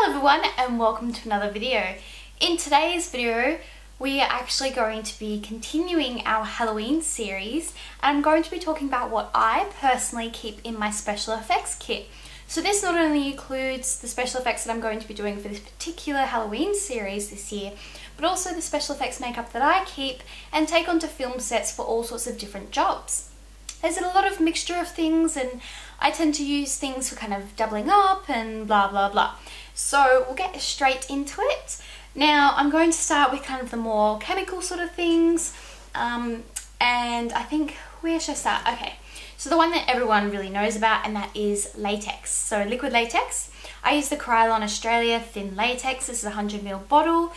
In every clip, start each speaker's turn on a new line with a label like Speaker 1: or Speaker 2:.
Speaker 1: Hello everyone and welcome to another video. In today's video we are actually going to be continuing our Halloween series and I'm going to be talking about what I personally keep in my special effects kit. So this not only includes the special effects that I'm going to be doing for this particular Halloween series this year, but also the special effects makeup that I keep and take onto film sets for all sorts of different jobs. There's a lot of mixture of things and I tend to use things for kind of doubling up and blah blah blah. So we'll get straight into it. Now I'm going to start with kind of the more chemical sort of things and I think, where should I start? Okay, so the one that everyone really knows about, and that is latex. So liquid latex. I use the Collodian Australia thin latex. This is a 100ml bottle.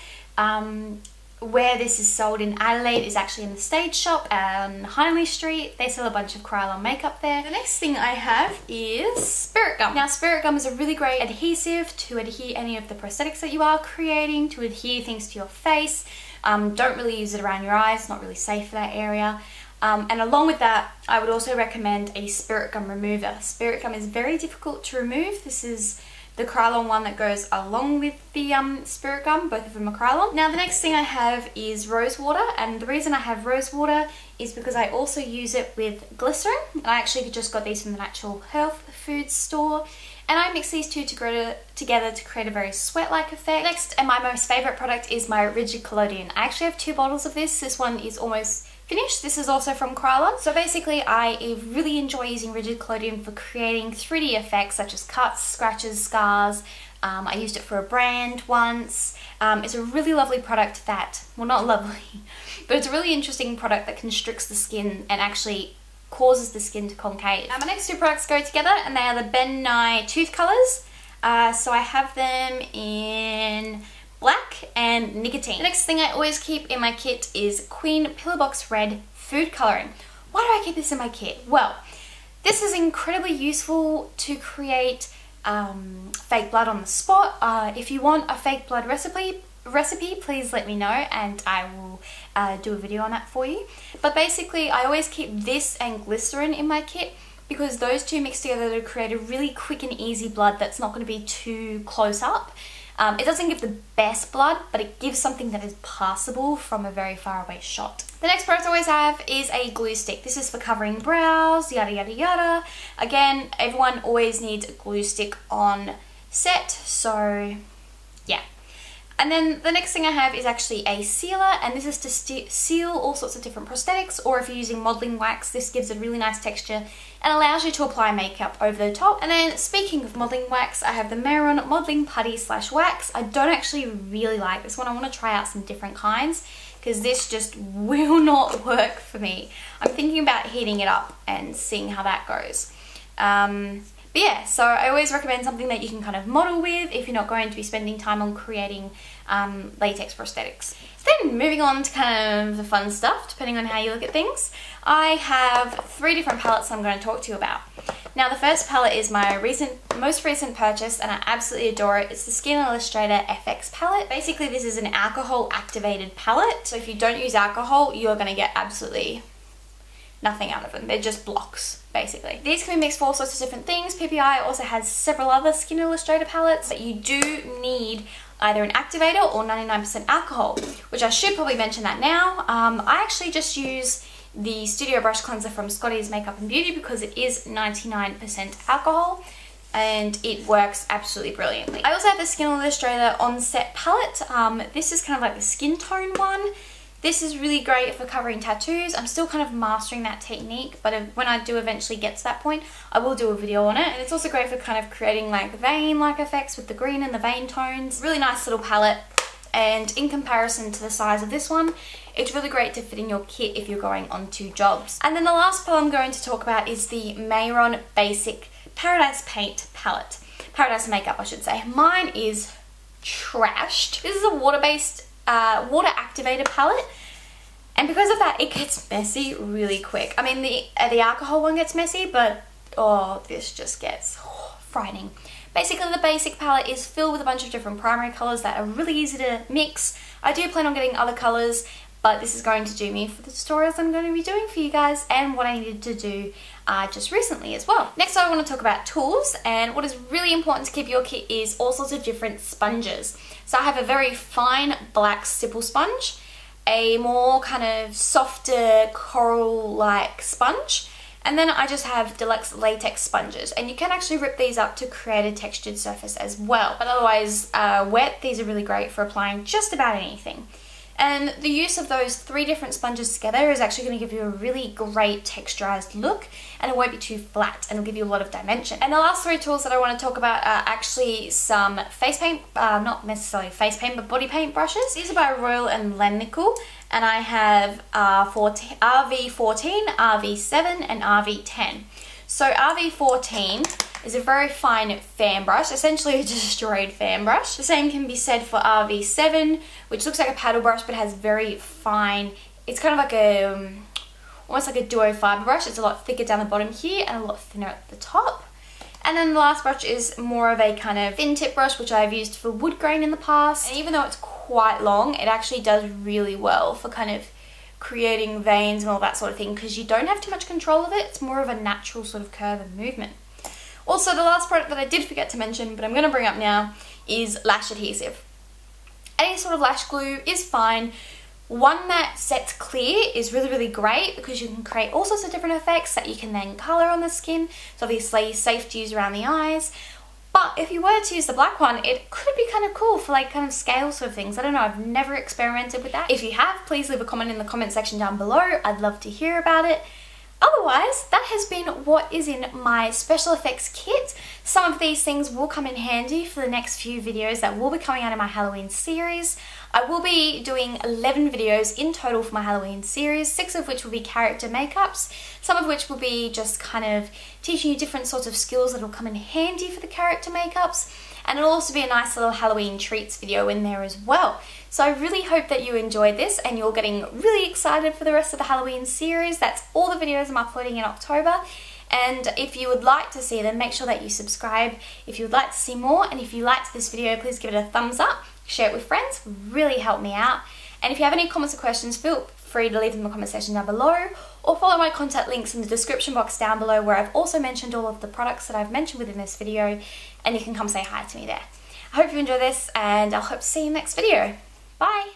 Speaker 1: Where this is sold in Adelaide is actually in the Stage Shop on Hindley Street. They sell a bunch of Collodian makeup there. The next thing I have is spirit gum. Now spirit gum is a really great adhesive to adhere any of the prosthetics that you are creating, to adhere things to your face. Don't really use it around your eyes, it's not really safe for that area. And along with that, I would also recommend a spirit gum remover. Spirit gum is very difficult to remove. This is the Collodian one that goes along with the spirit gum, both of them are Collodian. Now the next thing I have is rose water, and the reason I have rose water is because I also use it with glycerin. I actually just got these from the natural health food store, and I mix these two together to create a very sweat-like effect. Next, and my most favourite product, is my rigid Collodian. I actually have 2 bottles of this. This one is almost finished. This is also from Collodian. So basically I really enjoy using rigid Collodian for creating 3D effects such as cuts, scratches, scars. I used it for a brand once. It's a really lovely product that, well, not lovely, but it's a really interesting product that constricts the skin and actually causes the skin to concave. Now my next 2 products go together and they are the Ben Nye tooth colours. So I have them in black and nicotine. The next thing I always keep in my kit is Queen Pillabox Red food colouring. Why do I keep this in my kit? Well, this is incredibly useful to create fake blood on the spot. If you want a fake blood recipe, please let me know and I will do a video on that for you. But basically I always keep this and glycerin in my kit because those two mix together to create a really quick and easy blood that's not going to be too close up. It doesn't give the best blood, but it gives something that is passable from a very far away shot. The next product I always have is a glue stick. This is for covering brows, yada yada yada. Again, everyone always needs a glue stick on set, so yeah. And then the next thing I have is actually a sealer, and this is to seal all sorts of different prosthetics, or if you're using modelling wax, this gives a really nice texture and allows you to apply makeup over the top. And then speaking of modelling wax, I have the Mayron Modelling Putty / Wax. I don't actually really like this one. I want to try out some different kinds because this just will not work for me. I'm thinking about heating it up and seeing how that goes. But yeah, so I always recommend something that you can kind of model with if you're not going to be spending time on creating latex prosthetics. Then moving on to kind of the fun stuff, depending on how you look at things, I have 3 different palettes I'm going to talk to you about. Now the first palette is my most recent purchase and I absolutely adore it. It's the Skin Illustrator SFX palette. Basically this is an alcohol activated palette, so if you don't use alcohol you're going to get absolutely nothing out of them. They're just blocks, basically. These can be mixed for all sorts of different things. PPI also has several other Skin Illustrator palettes, but you do need either an activator or 99% alcohol, which I should probably mention that now. I actually just use the Studio Brush Cleanser from Scotty's Makeup and Beauty because it is 99% alcohol and it works absolutely brilliantly. I also have the Skin Illustrator On-Set palette. This is kind of like the skin tone one. This is really great for covering tattoos. I'm still kind of mastering that technique, but when I do eventually get to that point, I will do a video on it. And it's also great for kind of creating like vein-like effects with the green and the vein tones. Really nice little palette, and in comparison to the size of this one, it's really great to fit in your kit if you're going onto jobs. And then the last palette I'm going to talk about is the Mayron Basic Paradise Paint palette. Paradise Makeup, I should say. Mine is trashed. This is a water-based water activator palette, and because of that it gets messy really quick. I mean the alcohol one gets messy, but oh, this just gets frightening. Basically the basic palette is filled with a bunch of different primary colours that are really easy to mix. I do plan on getting other colours but this is going to do me for the tutorials I'm going to be doing for you guys and what I needed to do just recently as well. Next I want to talk about tools, and what is really important to keep your kit is all sorts of different sponges. So I have a very fine black stipple sponge, a more kind of softer coral-like sponge, and then I just have deluxe latex sponges, and you can actually rip these up to create a textured surface as well. But otherwise, wet, these are really great for applying just about anything. And the use of those 3 different sponges together is actually going to give you a really great texturized look, and it won't be too flat, and it'll give you a lot of dimension. And the last 3 tools that I want to talk about are actually some face paint, not necessarily face paint, but body paint brushes. These are by Royal and Nickel, and I have RV14, RV7 and RV10. So RV14 is a very fine fan brush, essentially a destroyed fan brush. The same can be said for RV7, which looks like a paddle brush but has very fine, it's kind of like a, almost like a duo fiber brush. It's a lot thicker down the bottom here and a lot thinner at the top. And then the last brush is more of a kind of thin tip brush, which I've used for wood grain in the past. And even though it's quite long, it actually does really well for kind of creating veins and all that sort of thing, because you don't have too much control of it. It's more of a natural sort of curve and movement. Also, the last product that I did forget to mention, but I'm going to bring up now, is lash adhesive. Any sort of lash glue is fine. One that sets clear is really, really great because you can create all sorts of different effects that you can then colour on the skin. It's obviously safe to use around the eyes. But if you were to use the black one, it could be kind of cool for like kind of scale sort of things. I don't know, I've never experimented with that. If you have, please leave a comment in the comment section down below. I'd love to hear about it. Otherwise, that has been what is in my special effects kit. Some of these things will come in handy for the next few videos that will be coming out in my Halloween series. I will be doing 11 videos in total for my Halloween series, 6 of which will be character makeups, some of which will be just kind of teaching you different sorts of skills that will come in handy for the character makeups, and it'll also be a nice little Halloween treats video in there as well. So I really hope that you enjoyed this and you're getting really excited for the rest of the Halloween series. That's all the videos I'm uploading in October. And if you would like to see them, make sure that you subscribe if you would like to see more. And if you liked this video, please give it a thumbs up, share it with friends, really help me out. And if you have any comments or questions, feel free to leave them in the comment section down below, or follow my contact links in the description box down below, where I've also mentioned all of the products that I've mentioned within this video, and you can come say hi to me there. I hope you enjoy this, and I hope to see you in the next video. Bye!